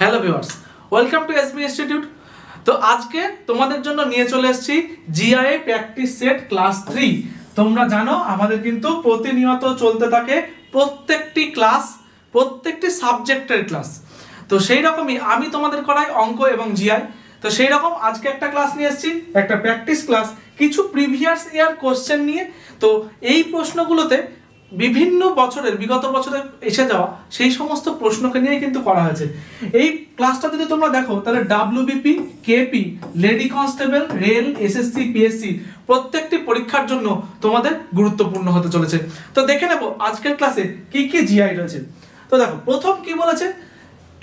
Hello viewers, welcome to SB institute. তো আজকে তোমাদের জন্য নিয়ে চলে এসেছি জিআইএ প্র্যাকটিস সেট ক্লাস 3। তোমরা জানো আমাদের কিন্তু প্রতিনিয়ত চলতে থাকে প্রত্যেকটি ক্লাস, প্রত্যেকটি সাবজেক্টের ক্লাস। তো সেই রকমই আমি তোমাদের করাই অঙ্ক এবং জিআই। তো সেই রকম আজকে একটা ক্লাস নিয়ে এসেছি, একটা প্র্যাকটিস ক্লাস, কিছু প্রিভিয়াস ইয়ার কোশ্চেন নিয়ে। তো এই প্রশ্নগুলোতে বিভিন্ন বছরের, বিগত বছরের এসে যাওয়া সেই সমস্ত প্রশ্নকে নিয়ে কিন্তু করা হয়েছে। এই ক্লাসটা যদি তোমরা দেখো তাহলে WBP, KP, lady constable, rail, SSC, PSC প্রত্যেকটি পরীক্ষার জন্য তোমাদের গুরুত্বপূর্ণ হতে চলেছে। তো দেখে নেব আজকের ক্লাসে কি কি জিআই রয়েছে। তো দেখো প্রথম কি বলেছে,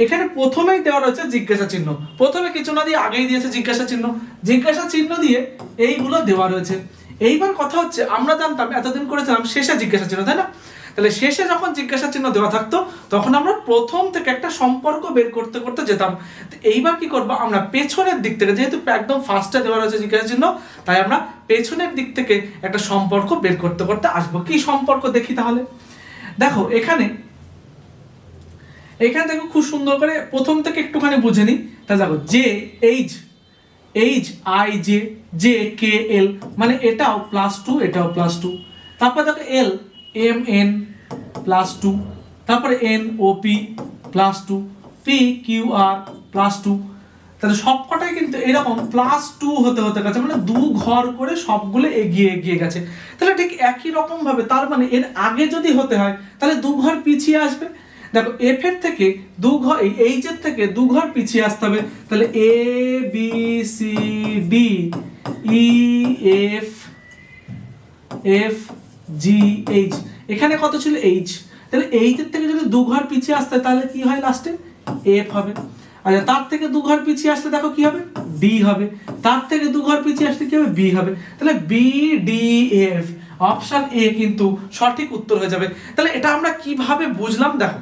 এখানে প্রথমেই দেওয়া রয়েছে জিজ্ঞাসা চিহ্ন। প্রথমে কিছু না দিয়ে আগেই দিয়েছে জিজ্ঞাসা চিহ্ন, জিজ্ঞাসা চিহ্ন দিয়ে এইগুলো দেওয়া রয়েছে। এইবার কথা হচ্ছে, আমরা জানতাম এতদিন করেছিলাম শেষে জিজ্ঞাসা চিহ্ন, তাই না? তাহলে শেষে যখন জিজ্ঞাসা চিহ্ন দেওয়া থাকতো তখন আমরা প্রথম থেকে একটা সম্পর্ক বের করতে করতে যেতাম। তো এইবার কি করবো, আমরা পেছনের দিক থেকে, যেহেতু একদম ফার্স্টে দেওয়া রয়েছে জিজ্ঞাসা চিহ্ন, তাই আমরা পেছনের দিক থেকে একটা সম্পর্ক বের করতে করতে আসবো। কি সম্পর্ক দেখি তাহলে। দেখো এখানে থেকে খুব সুন্দর করে প্রথম থেকে একটুখানি বুঝে নিই। তাহলে দেখো J H I J K L, মানে এটাও +2, এটাও +2। তারপর দেখো এল এম এন +2, তারপরে N O P +2, P Q R +2। তাহলে সবকটাই কিন্তু এরকম +2 হতে হতে গেছে, মানে 2 ঘর করে সবগুলো এগিয়ে এগিয়ে গেছে। তাহলে ঠিক একই রকম ভাবে, তার মানে এর আগে যদি হতে হয় তাহলে 2 ঘর পিছিয়ে আসবে। দেখো এফ এর থেকে 2 ঘর, এইচ এর থেকে 2 ঘর পিছিয়ে আসতে হবে। তাহলে A B C D E F F G H, এখানে কত ছিল এইচ, তাহলে এইচ এর থেকে যদি 2 ঘর পিছিয়ে আসতে তাহলে কি হয়, লাস্টে এফ হবে। আচ্ছা তার থেকে 2 ঘর পিছিয়ে আসলে দেখো কি হবে, ডি হবে। তার থেকে 2 ঘর পিছিয়ে আসলে কি হবে, বি হবে। তাহলে B D F, option A কিন্তু সঠিক উত্তর হয়ে যাবে। তাহলে এটা আমরা কিভাবে বুঝলাম, দেখো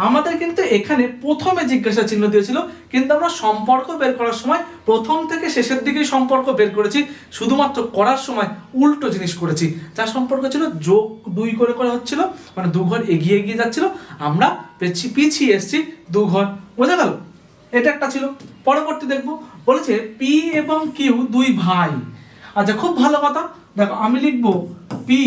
আমাদের কিন্তু এখানে প্রথমে জিজ্ঞাসা চিহ্ন দিয়েছিল, কিন্তু আমরা সম্পর্ক বের করার সময় প্রথম থেকে শেষের দিকেই সম্পর্ক বের করেছি। শুধুমাত্র করার সময় উল্টো জিনিস করেছি। যার সম্পর্ক ছিল যোগ 2 করে করা হচ্ছিল, মানে 2 ঘর এগিয়ে এগিয়ে যাচ্ছিল, আমরা পিছিয়ে এসেছি 2 ঘর। বোঝা গেল? এটা একটা ছিল। পরবর্তী দেখবো, বলেছে পি এবং কিউ 2 ভাই। আচ্ছা খুব ভালো কথা। দেখো আমি লিখবো পি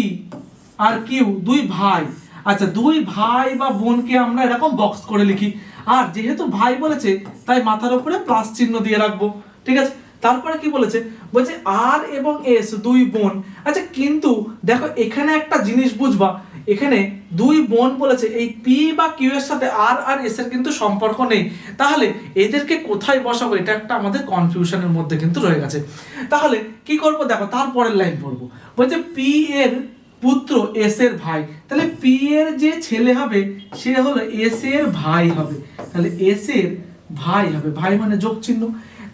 আর কিউ 2 ভাই। আচ্ছা 2 ভাই বা বোনকে আমরা এরকম বক্স করে লিখি, আর যেহেতু ভাই বলেছে তাই মাথার উপরে প্লাস চিহ্ন দিয়ে রাখবো। ঠিক আছে, তারপরে কি বলেছে, বলছে আর এবং এস 2 বোন। আচ্ছা কিন্তু দেখো এখানে একটা জিনিস বুঝবা, এখানে 2 বোন বলেছে, এই পি বা কিউ এর সাথে আর আর এস এর কিন্তু সম্পর্ক নেই। তাহলে এদেরকে কোথায় বসাবো, এটা একটা আমাদের কনফিউশনের মধ্যে কিন্তু রয়ে গেছে। তাহলে কি করব, দেখো তারপরের লাইন পড়বো। বলছে পি এর পুত্র এস এর ভাই, তাহলে পি এর যে ছেলে হবে সে হলো এস এর ভাই হবে। তাহলে এস এর ভাই হবে, ভাই মানে যোগ চিহ্ন।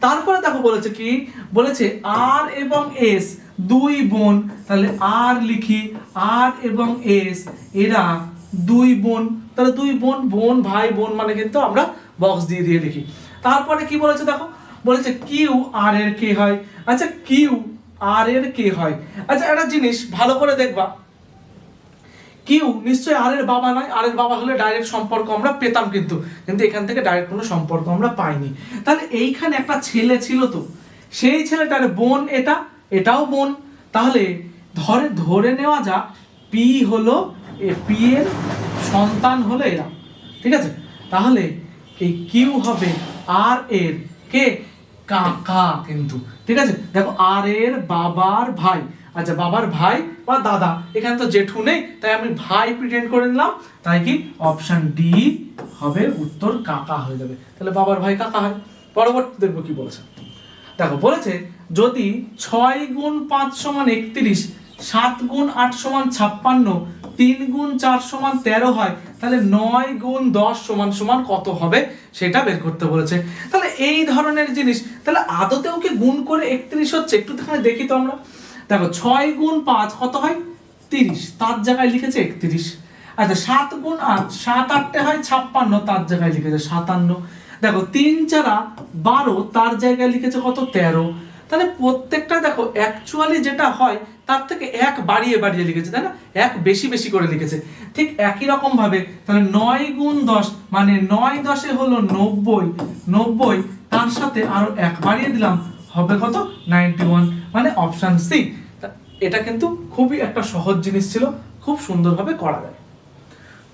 তারপরে দেখো বলেছে কি, বলেছে আর এবং এস 2 বোন। তাহলে আর লিখি, আর এবং এস এরা 2 বোন। তাহলে 2 বোন, বোন ভাই বোন মানে কিন্তু আমরা বক্স দিয়ে দিয়ে লিখি। তারপরে কি বলেছে দেখো, বলেছে কিউ আর এর কে হয়। আচ্ছা কিউ আর এর কে হয়। আচ্ছা একটা জিনিস ভালো করে দেখবা, কিউ নিশ্চয়ই আর এর বাবা নয়। আর এর বাবা হলে ডাইরেক্ট সম্পর্ক আমরা পেতাম, কিন্তু এখান থেকে ডাইরেক্ট কোনো সম্পর্ক আমরা পাইনি। তাহলে এইখানে একটা ছেলে ছিল, তো সেই ছেলেটার বোন এটা, এটাও বোন। তাহলে ধরে নেওয়া যাক পি হলো, পি এর সন্তান হলো এরা। ঠিক আছে, তাহলে এই কিউ হবে আর এর কে, কাকা কিন্তু। ঠিক আছে, দেখো আর এর বাবার ভাই। আচ্ছা বাবার ভাই বা দাদা, এখানে তো জেঠু নেই তাই আমি ভাই প্রিটেন্ড করে নিলাম, তাই কি অপশন ডি হবে উত্তর, কাকা হয়ে যাবে। তাহলে বাবার ভাই কাকা হয়। পরবর্তী দেখবো কি বলেছে। দেখো বলেছে যদি 6 গুণ 5 সমান 31, 7 গুণ 8 সমান 56, 3 গুণ 4 সমান 13 হয়, তাহলে 9 গুণ 10 সমান সমান কত হবে সেটা বের করতে বলেছে। তাহলে এই ধরনের জিনিস, তাহলে আদতেও কি গুণ করে 31 হচ্ছে, একটু দেখি তো আমরা। দেখো 6 গুণ 5 কত হয় 30, তার জায়গায় লিখেছে 31। আচ্ছা 7 গুণ 8, 7 8 হয় 56, তার জায়গায় লিখেছে 57। দেখো 3 4 12, তার জায়গায় লিখেছে কত 13। তাহলে প্রত্যেকটা দেখো অ্যাকচুয়ালি যেটা হয় তার থেকে এক বাড়িয়ে বাড়িয়ে লিখেছে, তাই না, এক বেশি বেশি করে লিখেছে। ঠিক একই রকম ভাবে তাহলে 9 গুণ 10 মানে 9 10 হলো 90, 90 তার সাথে আরো এক বাড়িয়ে দিলাম, হবে কত, 91, মানে অপশন সি। এটা কিন্তু খুবই একটা সহজ জিনিস ছিল, খুব সুন্দরভাবে করা যায়।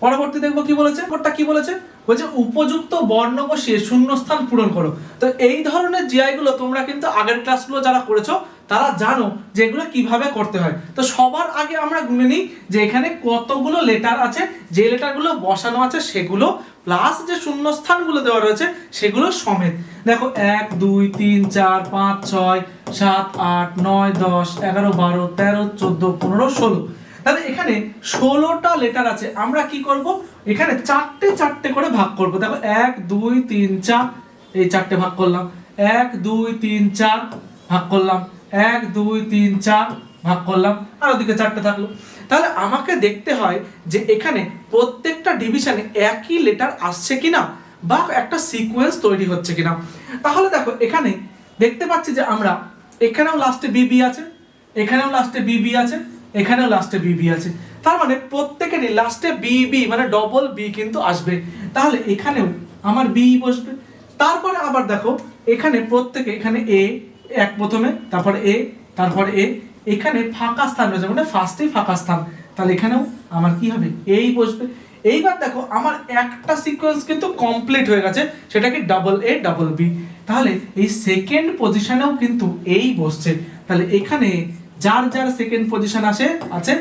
পরবর্তী দেখবো কি বলেছে, কোডটা কি বলেছে, বলছে উপযুক্ত বর্ণ বসিয়ে শূন্যস্থান পূরণ করো। তো এই ধরনের জিআই গুলো তোমরা কিন্তু আগের ক্লাসগুলো যারা করেছো তারা জানো যে এগুলো কিভাবে করতে হয়। তো সবার আগে আমরা গুনে নিই যে এখানে কতগুলো লেটার আছে, যে লেটারগুলো বসানো আছে সেগুলো প্লাস যে শূন্যস্থানগুলো দেওয়া রয়েছে সেগুলো সমেত। দেখো 1 2 3 4 5 6 7 8 9 10 11 12 13 14 15 16। তাহলে এখানে 16টা লেটার আছে, আমরা কি করব, এখানে চারটে চারটে করে ভাগ করব। দেখো 1 2 3 4, এই চারটে ভাগ করলাম, 1 2 3 4 ভাগ করলাম, 1 2 3 4 ভাগ করলাম, আর ওদিকে চারটে থাকলো। তাহলে আমাকে দেখতে হয় যে এখানে প্রত্যেকটা ডিভিশনে একই লেটার আসছে কিনা বা একটা সিকোয়েন্স তৈরি হচ্ছে কিনা। তাহলে দেখো এখানে দেখতে পাচ্ছি যে আমরা এখানেও লাস্টে বিবি আছে, এখানেও লাস্টে বিবি আছে, এখানেও লাস্টে বিবি আছে, তার মানে প্রত্যেকেরই লাস্টে বিবি মানে ডবল বি কিন্তু আসবে। তাহলে এখানেও আমার বি বসবে। তারপরে আবার দেখো এখানে প্রত্যেকে, এখানে এ এক প্রথমে, তারপরে এ, তারপরে এ, এখানে ফাঁকা স্থান রয়েছে মানে ফার্স্টেই ফাঁকা স্থান, তাহলে এখানেও আমার কি হবে, এই বসবে। এইবার দেখো আমার একটা সিকোয়েন্স কিন্তু কমপ্লিট হয়ে গেছে, সেটা কি ডাবল এ ডাবল বি। তাহলে এই সেকেন্ড পজিশনেও কিন্তু এই বসছে, তাহলে এখানে যার যার সেকেন্ড পজিশন আছে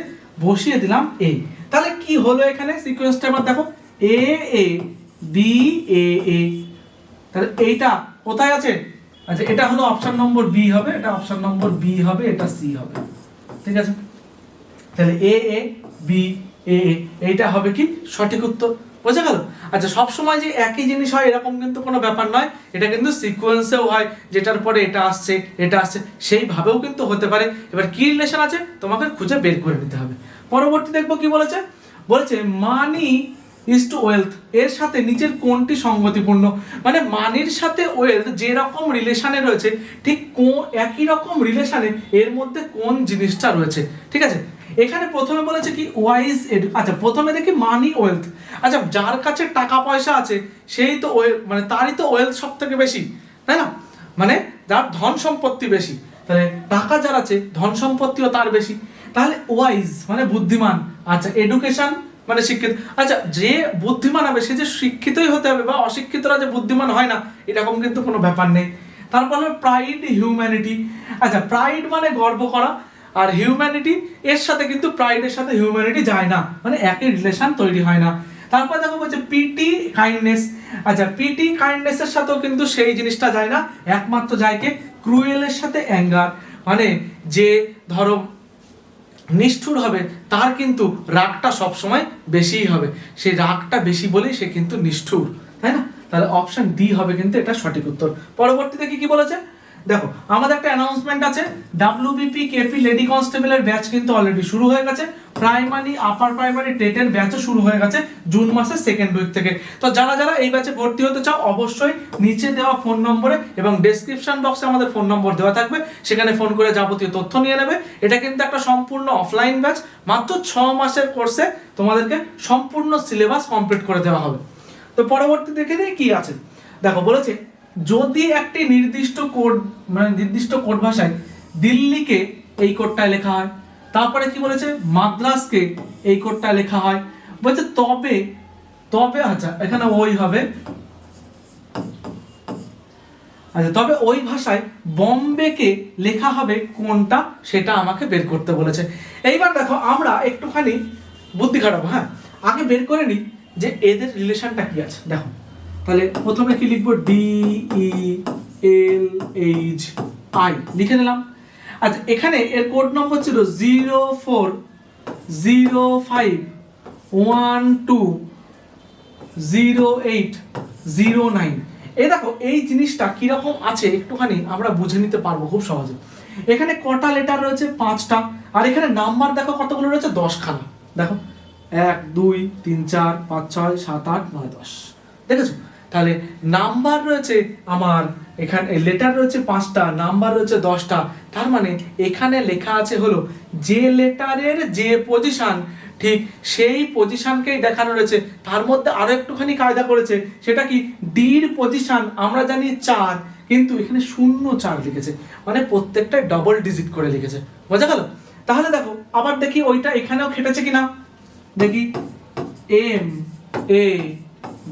বসিয়ে দিলাম এ। তাহলে কি হলো এখানে সিকোয়েন্সটা এবার দেখো, এ এ বি এ এ, তাহলে এইটা কোথায় আছে, আচ্ছা এটা হলো অপশন নম্বর বি হবে, এটা অপশন নম্বর বি হবে, এটা সি হবে, ঠিক আছে। তাহলে এ এ বি এ এ, এইটা হবে কি সঠিক উত্তর, বোঝা গেল। আচ্ছা সব সময় যে একই জিনিস হয় এরকম কিন্তু কোনো ব্যাপার নয়, এটা কিন্তু সিকোয়েন্সেও হয়, যেটার পরে এটা আসছে এটা আসছে সেইভাবেও কিন্তু হতে পারে। এবার কি রিলেশন আছে তোমাকে খুঁজে বের করে নিতে হবে। পরবর্তী দেখবো কি বলেছে, বলেছে মানি ইজ টু ওয়েলথ এর সাথে নিচের কোনটি সঙ্গতিপূর্ণ, মানে মানির সাথে ওয়েলথ যে রকম রিলেশনে রয়েছে ঠিক একই রকম রিলেশনে এর মধ্যে কোন জিনিসটা রয়েছে, ঠিক আছে। এখানে প্রথমে বলেছে কি ওয়াইজ আচ্ছা প্রথমে দেখি মানি ওয়েলথ, আচ্ছা যার কাছে টাকা পয়সা আছে সেই তো মানে তারই তো ওয়েলথ সব থেকে বেশি, তাই না, মানে যার ধন সম্পত্তি বেশি, তাহলে টাকা যার আছে ধন সম্পত্তিও তার বেশি। তাহলে ওয়াইজ মানে বুদ্ধিমান, আচ্ছা এডুকেশন মানে শিক্ষিত, আচ্ছা যে বুদ্ধিমান হবে সে যে শিক্ষিতই হতে হবে বা অশিক্ষিতরা যে বুদ্ধিমান হয় না এরকম কিন্তু কোনো ব্যাপার নেই। তারপর প্রাইড হিউম্যানিটি, আচ্ছা প্রাইড মানে গর্ব করা, আর হিউম্যানিটি এর সাথে কিন্তু প্রাইডের সাথে হিউম্যানিটি যায় না, মানে একই রিলেশন তৈরি হয় না। তারপর দেখো বলছে পিটি কাইন্ডনেস, আচ্ছা পিটি কাইন্ডনেসের সাথেও কিন্তু সেই জিনিসটা যায় না, একমাত্র যায় কে ক্রুয়েলের সাথে অ্যাঙ্গার, মানে যে ধরো নিষ্ঠুর হবে তার কিন্তু রাগটা সবসময় বেশিই হবে, সেই রাগটা বেশি বলেই সে কিন্তু নিষ্ঠুর, তাই না। তাহলে অপশন ডি হবে কিন্তু এটা সঠিক উত্তর। পরবর্তীতে কি বলেছে দেখো, আমাদের একটা অ্যানাউন্সমেন্ট আছে, ডাব্লিউবিপি কেপি লেডি কনস্টেবলের ব্যাচ কিন্তু অলরেডি শুরু হয়ে গেছে, প্রাইমারি আপার প্রাইমারি টেটের ব্যাচও শুরু হয়ে গেছে জুন মাসের সেকেন্ড উইক থেকে। তো যারা যারা এই ব্যাচে ভর্তি হতে চাও অবশ্যই নিচে দেওয়া ফোন নম্বরে এবং ডেসক্রিপশন বক্সে আমাদের ফোন নম্বর দেওয়া থাকবে, সেখানে ফোন করে যাবতীয় তথ্য নিয়ে নেবে। এটা কিন্তু একটা সম্পূর্ণ অফলাইন ব্যাচ, মাত্র 6 মাসের কোর্সে তোমাদেরকে সম্পূর্ণ সিলেবাস কমপ্লিট করে দেওয়া হবে। তো পরবর্তী দেখে নিই কি আছে, দেখো বলেছে যদি একটি নির্দিষ্ট কোড মানে নির্দিষ্ট কোড ভাষায় দিল্লিকে এই কোডটায় লেখা হয়, তারপরে কি বলেছে মাদ্রাসকে এই কোডটায় লেখা হয়, বলছে তবে তবে আচ্ছা এখানে ওই হবে, আচ্ছা তবে ওই ভাষায় বম্বেকে লেখা হবে কোনটা সেটা আমাকে বের করতে বলেছে। এইবার দেখো আমরা একটুখানি বুদ্ধি খাটাবো, হ্যাঁ আগে বের করে নিই যে এদের রিলেশনটা কি আছে। দেখো তাহলে প্রথমে কি লিখবো, D E L H I লিখে নিলাম। আচ্ছা এখানে এর কোড নম্বর ছিল 0405120809। এই দেখো এই জিনিসটা কিরকম আছে একটুখানি আমরা বুঝে নিতে পারবো খুব সহজে। এখানে কটা লেটার রয়েছে 5টা, আর এখানে নাম্বার দেখো কতগুলো রয়েছে 10 খানা। দেখো 1 2 3 4 5 6 7 8 9 10, দেখেছো। তাহলে নাম্বার রয়েছে আমার এখানে, লেটার রয়েছে 5টা, নাম্বার রয়েছে 10টা। তার মানে এখানে লেখা আছে হলো যে লেটারের যে পজিশন, ঠিক সেই পজিশনকেই দেখানো রয়েছে। তার মধ্যে আরো একটুখানি কায়দা করেছে, সেটা কি, ডির পজিশন আমরা জানি 4, কিন্তু এখানে 0 4 লিখেছে, মানে প্রত্যেকটাই ডবল ডিজিট করে লিখেছে। বোঝা গেল? তাহলে দেখো আবার দেখি ওইটা এখানেও খেটেছে কিনা, দেখি M A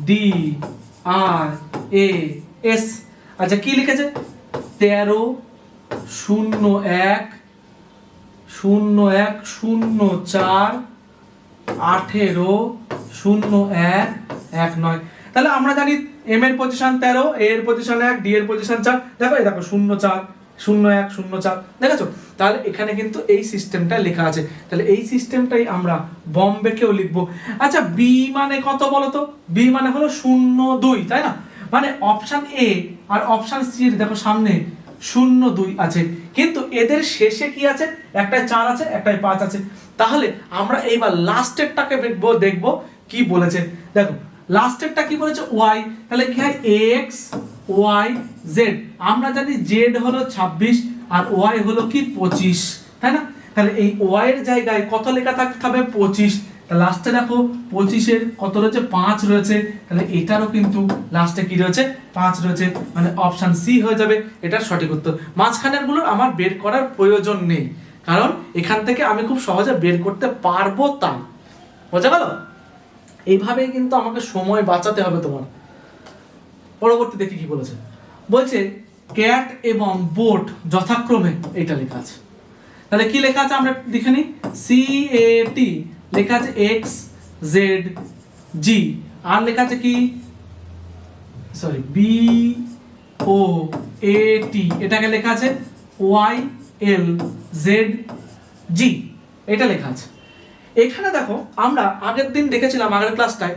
D R A S. আচ্ছা কি লিখেছে, 13 01 01 04 18 01 19। তাহলে আমরা জানি এম এর পজিশন 13, এ এর পজিশন 1, ডি এর পজিশন 4। দেখো এই দেখো 04 01 04, দেখেছো? তাহলে এখানে কিন্তু এই সিস্টেমটা লেখা আছে। তাহলে এই সিস্টেমটাই আমরা বম্বেকেও লিখবো। আচ্ছা বি মানে কত বলো তো? বি মানে হলো 02, তাই না? মানে অপশন এ আর অপশন সি এর দেখো সামনে 02 আছে, কিন্তু এদের শেষে কি আছে, একটাই 4 আছে, একটাই 5 আছে। তাহলে আমরা এইবার লাস্টেরটাকে দেখবো কি বলেছে। দেখো লাস্টেরটা কি বলেছে, ওয়াই। তাহলে কি হয়, এক্স ওয়াই জেড। আমরা জানি জেড হলো 26 আর ওয়াই হলো কি 25, তাই না? তাহলে এই ওয়াই এর জায়গায় কত লেখা থাকতে হবে, 25। তাহলে লাস্টে দেখো 25 এর কত রয়েছে, 5 রয়েছে। তাহলে এটারও কিন্তু লাস্টে কি রয়েছে, 5 রয়েছে, মানে অপশন সি হয়ে যাবে এটার সঠিক উত্তর। মাঝখানের গুলো আমার বের করার প্রয়োজন নেই, কারণ এখান থেকে আমি খুব সহজে বের করতে পারবো তাই। বোঝা গেল? এইভাবেই কিন্তু আমাকে সময় বাঁচাতে হবে তোমার। পরবর্তী দেখি কি বলেছে, বলছে ক্যাট এবং বোট যথাক্রমে, এটা লেখা আছে। তাহলে কি লেখা আছে আমরা দেখে নিই, সি এ টি লেখা আছে এক্স জেড জি, আর লেখা আছে কি, সরি বি ও এ টি, এটাকে লেখা আছে ওয়াই এল জেড জি, এটা লেখা আছে। এখানে দেখো আমরা আগের দিন দেখেছিলাম, আগের ক্লাসটায়,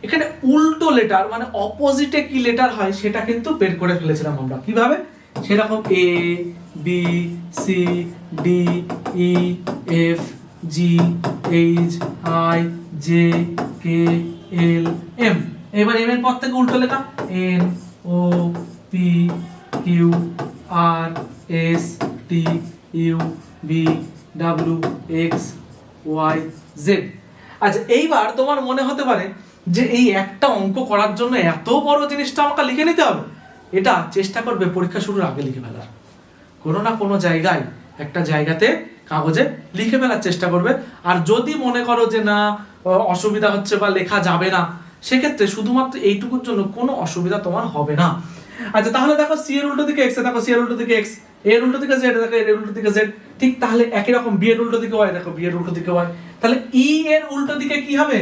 এখানে উল্টো লেটার মানে অপোজিটে কি লেটার হয় সেটা কিন্তু বের করে ফেলেছিলাম আমরা। কিভাবে, সেরকম A B C D E F G H I J K L M. এবার এম এর পর থেকে উল্টো লেখা, N O P Q R S T U V W X Y Z. আচ্ছা এইবার তোমার মনে হতে পারে যে এই একটা অঙ্ক করার জন্য এত বড় জিনিসটা আমাকে লিখে নিতে হবে। এটা চেষ্টা করবে পরীক্ষা শুরুর আগে লিখে ফেলার, কোনো না কোনো জায়গায় একটা জায়গাতে কাগজে লিখে ফেলার চেষ্টা করবে। আর যদি মনে করো যে না অসুবিধা হচ্ছে বা লেখা যাবে না, সেক্ষেত্রে শুধুমাত্র এইটুকুর জন্য কোনো অসুবিধা তোমার হবে না। আচ্ছা তাহলে দেখো সি এর উল্টো দিকে এক্স, দেখো সি এর উল্টো দিকে এক্স, এর উল্টো দিকে জেড, দেখো এর উল্টো দিকে জেড। ঠিক তাহলে একই রকম বি এর উল্টো দিকে ওয়াই, দেখো বি এর উল্টো দিকে ওয়াই। তাহলে ই এর উল্টো দিকে কি হবে,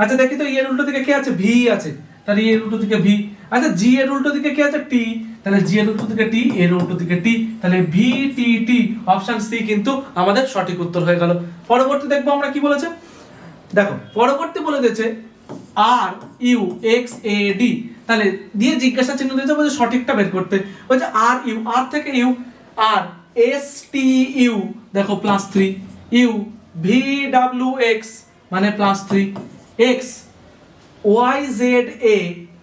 আচ্ছা দেখি তো ই এর উল্টো দিকে কি আছে, ভি আছে, তাহলে ই এর উল্টো দিকে ভি। আচ্ছা জি এর উল্টো দিকে কি আছে, টি, তাহলে জি এর উল্টো দিকে টি, এর উল্টো দিকে টি, তাহলে ভি টি টি, অপশন সি কিন্তু আমাদের সঠিক উত্তর হয়ে গেল। পরবর্তী দেখবো আমরা কি বলেছে, দেখো পরবর্তী বলে দিয়েছে R U X A D. তাহলে দিয়ে জিজ্ঞাসা চিহ্ন দিয়েছে, বলছে সঠিকটা বের করতে। বলছে আর ইউ, আর থেকে U, R S T U দেখো +3, ইউ ভি ডাব্লিউ এক্স মানে +3, এক্স ওয়াই জেড এ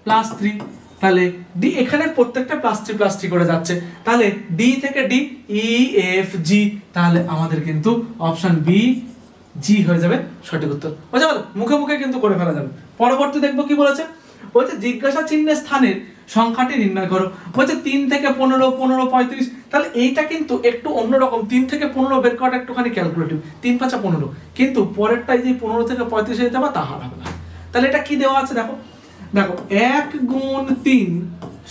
+3, তাহলে ডি এখানে প্রত্যেকটা +3 করে যাচ্ছে। তাহলে ডি থেকে ডি ই এফ জি, তাহলে আমাদের কিন্তু অপশন বি জি হয়ে যাবে সঠিক উত্তর। বুঝা গেল? মুখে মুখে কিন্তু করে ফেলা যাবে। পরবর্তী দেখবো কি বলেছে, বলছে জিজ্ঞাসা চিহ্নের স্থানের সংখ্যাটি নির্ণয় করো। বলছে 3 থেকে 15, 15 35। তাহলে এইটা কিন্তু একটু অন্যরকম, 3 থেকে 15 বের করাটা একটুখানি ক্যালকুলেটিভ, 3 5 15, কিন্তু পরেরটাই যে 15 থেকে 35 হয়ে যাবে তা হবে না। তাহলে এটা কি দেওয়া আছে দেখো, দেখো 1 গুণ 3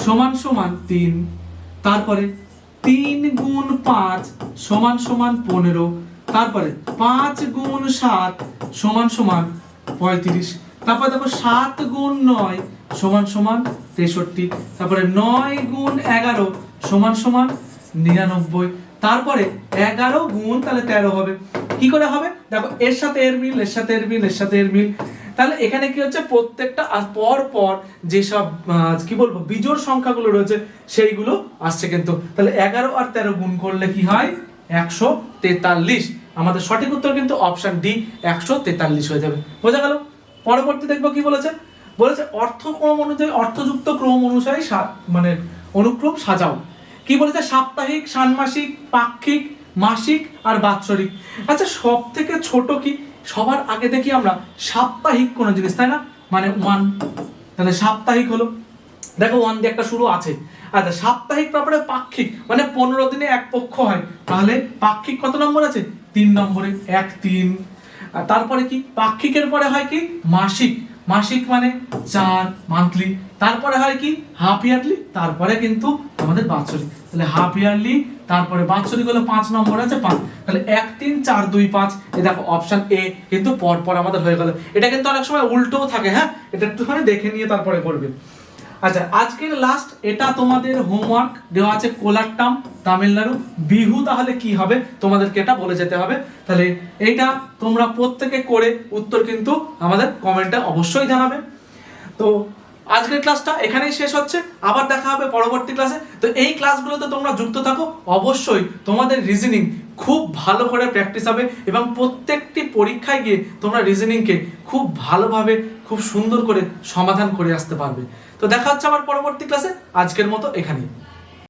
সমান সমান 3, তারপরে 3 গুণ 5 সমান সমান 15, তারপরে 5 গুণ 7 সমান সমান 35, তারপরে দেখো 7 গুণ 9 সমান সমান 63, তারপরে 9 গুণ 11 সমান সমান 99, তারপরে 11 গুণ তাহলে 13 হবে। কি করে হবে দেখো, এর সাথে এর মিল, এর সাথে এর মিল, এর সাথে এর মিল। তাহলে এখানে কি হচ্ছে, প্রত্যেকটা পর পর যেসব কি বলবো বিজোড় সংখ্যাগুলো রয়েছে সেইগুলো আসছে কিন্তু। তাহলে 11 আর 13 গুণ করলে কি হয়, 143। আমাদের সঠিক উত্তর কিন্তু অপশন ডি 143 হয়ে যাবে। বোঝা গেল? পরবর্তী দেখবো কি বলেছে, বলেছে অর্থক্রম অনুযায়ী, অর্থযুক্ত ক্রম অনুযায়ী মানে অনুক্রম সাজাও। কি বলেছে? সাপ্তাহিক, ষান্মাসিক, পাক্ষিক, মাসিক আর বাৎসরিক। আচ্ছা, সব থেকে ছোট কি? সবার আগে দেখি আমরা সাপ্তাহিক কোন জিনিস, তাই না? মানে 1, তাহলে সাপ্তাহিক হলো, দেখো 1 দিয়ে একটা শুরু আছে। আচ্ছা, সাপ্তাহিক তারপরে পাক্ষিক, মানে 15 দিনে এক পক্ষ হয়, তাহলে পাক্ষিক কত নম্বর আছে? 3 নম্বরে, 1 3। আর তারপরে কি? পাক্ষিকের পরে হয় কি? মাসিক, মাসিক মানে 4, মান্থলি। তারপরে হয় কি? হাফ ইয়ারলি, তারপরে কিন্তু আমাদের বাৎসরিক। তাহলে হাফ ইয়ারলি, তারপরে বাৎসরিক হলো 5 নম্বর আছে 5। তাহলে 1 3 4 2 5। এই দেখো অপশন এ কিন্তু পর পর আমাদের হয়ে গেল। এটা কিন্তু অনেক সময় উল্টোও থাকে, হ্যাঁ, এটা একটুখানি দেখে নিয়ে তারপরে করবে। আচ্ছা, আজকের লাস্ট, এটা তোমাদের হোমওয়ার্ক দেওয়া আছে, কোলাট্টাম তামিলনাড়ু বিহু, তাহলে কি হবে তোমাদেরকে এটা বলে যেতে হবে। তাহলে এইটা তোমরা প্রত্যেকে করে উত্তর কিন্তু আমাদের কমেন্টে অবশ্যই জানাবে। তো আজকের ক্লাসটা এখানেই শেষ হচ্ছে, আবার দেখা হবে পরবর্তী ক্লাসে। তো এই ক্লাসগুলোতে তোমরা যুক্ত থাকো, অবশ্যই তোমাদের রিজনিং খুব ভালো করে প্র্যাকটিস হবে এবং প্রত্যেকটি পরীক্ষায় গিয়ে তোমরা রিজনিংকে খুব ভালোভাবে, খুব সুন্দর করে সমাধান করে আসতে পারবে। তো দেখা হচ্ছে আবার পরবর্তী ক্লাসে, আজকের মতো এখানেই।